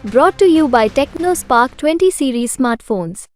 Brought to you by TechnoSpark 20 series smartphones.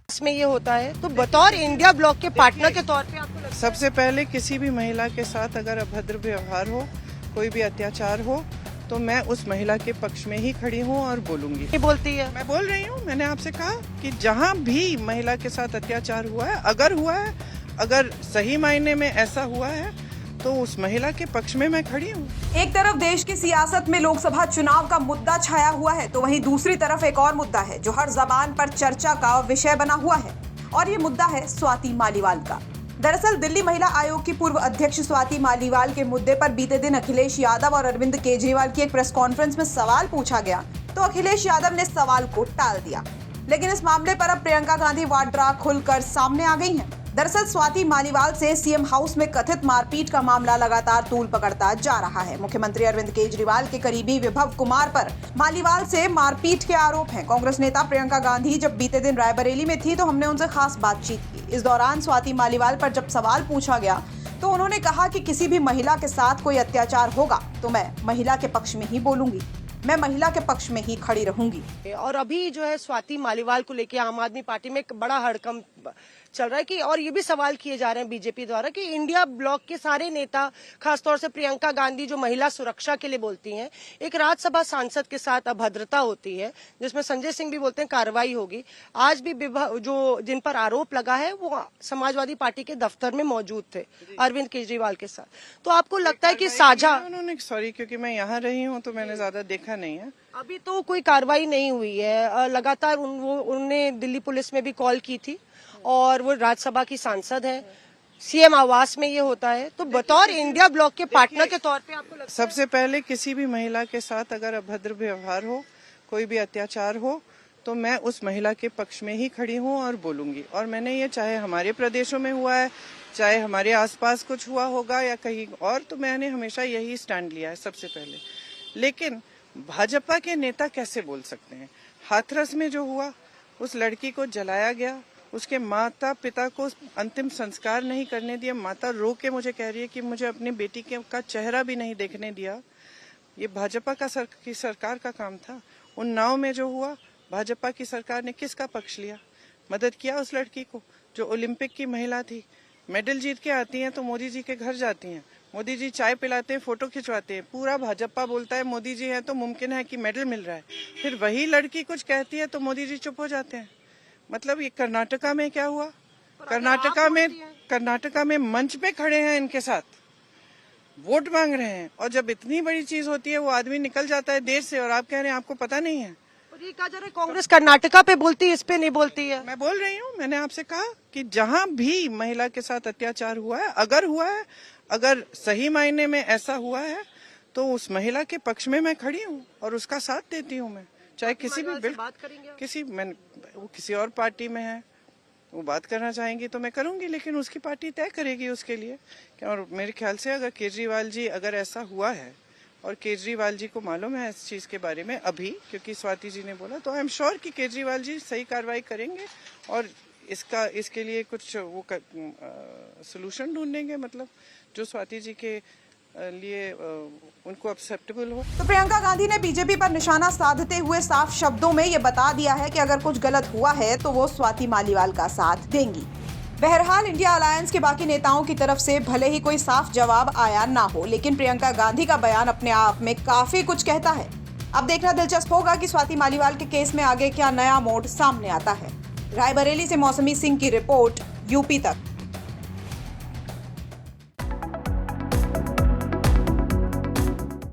इसमें ये होता है तो बतौर इंडिया ब्लॉक के पार्टनर के तौर पे आपको लगता है? सबसे पहले किसी भी महिला के साथ अगर अभद्र व्यवहार हो, कोई भी अत्याचार हो, तो मैं उस महिला के पक्ष में ही खड़ी हूँ और बोलूंगी। ये बोलती है, मैं बोल रही हूँ, मैंने आपसे कहा कि जहाँ भी महिला के साथ अत्याचार हुआ है, अगर सही मायने में ऐसा हुआ है तो उस महिला के पक्ष में मैं खड़ी हूँ। एक तरफ देश की सियासत में लोकसभा चुनाव का मुद्दा छाया हुआ है, तो वहीं दूसरी तरफ एक और मुद्दा है जो हर जबान पर चर्चा का विषय बना हुआ है, और ये मुद्दा है स्वाति मालीवाल का। दरअसल दिल्ली महिला आयोग की पूर्व अध्यक्ष स्वाति मालीवाल के मुद्दे पर बीते दिन अखिलेश यादव और अरविंद केजरीवाल की एक प्रेस कॉन्फ्रेंस में सवाल पूछा गया, तो अखिलेश यादव ने सवाल को टाल दिया। लेकिन इस मामले पर अब प्रियंका गांधी वाड्रा खुलकर सामने आ गई हैं। दरअसल स्वाति मालीवाल से सीएम हाउस में कथित मारपीट का मामला लगातार तूल पकड़ता जा रहा है। मुख्यमंत्री अरविंद केजरीवाल के करीबी विभव कुमार पर मालीवाल से मारपीट के आरोप हैं। कांग्रेस नेता प्रियंका गांधी जब बीते दिन रायबरेली में थी तो हमने उनसे खास बातचीत की। इस दौरान स्वाति मालीवाल पर जब सवाल पूछा गया तो उन्होंने कहा कि किसी भी महिला के साथ कोई अत्याचार होगा तो मैं महिला के पक्ष में ही बोलूंगी, मैं महिला के पक्ष में ही खड़ी रहूंगी। और अभी जो है स्वाति मालीवाल को लेकर आम आदमी पार्टी में एक बड़ा हड़कंप चल रहा है कि और ये भी सवाल किए जा रहे हैं बीजेपी द्वारा कि इंडिया ब्लॉक के सारे नेता, खासतौर से प्रियंका गांधी जो महिला सुरक्षा के लिए बोलती हैं, एक राज्यसभा सांसद के साथ अभद्रता होती है जिसमें संजय सिंह भी बोलते हैं कार्रवाई होगी। आज भी जो जिन पर आरोप लगा है वो समाजवादी पार्टी के दफ्तर में मौजूद थे अरविंद केजरीवाल के साथ। तो आपको लगता है कि साझा उन्होंने, सॉरी क्योंकि मैं यहाँ रही हूँ तो मैंने ज्यादा देखा नहीं है, अभी तो कोई कार्रवाई नहीं हुई है। लगातार उन्होंने दिल्ली पुलिस में भी कॉल की थी और वो राज्यसभा की सांसद है। सीएम आवास में ये होता है तो बतौर इंडिया ब्लॉक के पार्टनर के तौर पे आपको लगता है? सबसे पहले किसी भी महिला के साथ अगर अभद्र व्यवहार हो, कोई भी अत्याचार हो, तो मैं उस महिला के पक्ष में ही खड़ी हूँ और बोलूंगी। और मैंने ये, चाहे हमारे प्रदेशों में हुआ है, चाहे हमारे आसपास कुछ हुआ होगा या कहीं और, तो मैंने हमेशा यही स्टैंड लिया है सबसे पहले। लेकिन भाजपा के नेता कैसे बोल सकते हैं? हाथरस में जो हुआ, उस लड़की को जलाया गया, उसके माता पिता को अंतिम संस्कार नहीं करने दिया, माता रो के मुझे कह रही है कि मुझे अपनी बेटी का चेहरा भी नहीं देखने दिया। ये भाजपा की सरकार का काम था। उन्नाव में जो हुआ, भाजपा की सरकार ने किसका पक्ष लिया? मदद किया उस लड़की को जो ओलंपिक की महिला थी, मेडल जीत के आती हैं तो मोदी जी के घर जाती हैं, मोदी जी चाय पिलाते हैं, फोटो खिंचवाते हैं, पूरा भाजपा बोलता है मोदी जी है तो मुमकिन है कि मेडल मिल रहा है। फिर वही लड़की कुछ कहती है तो मोदी जी चुप हो जाते हैं। मतलब ये कर्नाटका में क्या हुआ? कर्नाटका में मंच पे खड़े हैं, इनके साथ वोट मांग रहे हैं, और जब इतनी बड़ी चीज होती है वो आदमी निकल जाता है देश से और आप कह रहे हैं आपको पता नहीं है। ये कहा जा रहा है कांग्रेस कर्नाटका पे बोलती है, इस पे नहीं बोलती है। मैं बोल रही हूँ, मैंने आपसे कहा कि जहाँ भी महिला के साथ अत्याचार हुआ है, अगर सही मायने में ऐसा हुआ है तो उस महिला के पक्ष में मैं खड़ी हूँ और उसका साथ देती हूँ। मैं चाहे किसी भी बात करेंगे, वो किसी और पार्टी में है, वो बात करना चाहेंगी तो मैं करूंगी, लेकिन उसकी पार्टी तय करेगी उसके लिए। और मेरे ख्याल से अगर केजरीवाल जी, अगर ऐसा हुआ है और केजरीवाल जी को मालूम है इस चीज के बारे में अभी, क्योंकि स्वाति जी ने बोला, तो आई एम श्योर कि केजरीवाल जी सही कार्रवाई करेंगे और इसके लिए कुछ वो सोल्यूशन ढूंढेंगे, मतलब जो स्वाति जी के लिए उनको एक्सेप्टेबल हो। तो प्रियंका गांधी ने बीजेपी पर निशाना साधते हुए साफ शब्दों में ये बता दिया है कि अगर कुछ गलत हुआ है तो वो स्वाति मालीवाल का साथ देंगी। बहरहाल इंडिया अलायंस के बाकी नेताओं की तरफ से भले ही कोई साफ जवाब आया ना हो, लेकिन प्रियंका गांधी का बयान अपने आप में काफी कुछ कहता है। अब देखना दिलचस्प होगा कि स्वाति मालीवाल के केस में आगे क्या नया मोड़ सामने आता है। रायबरेली से मौसमी सिंह की रिपोर्ट, यूपी तक।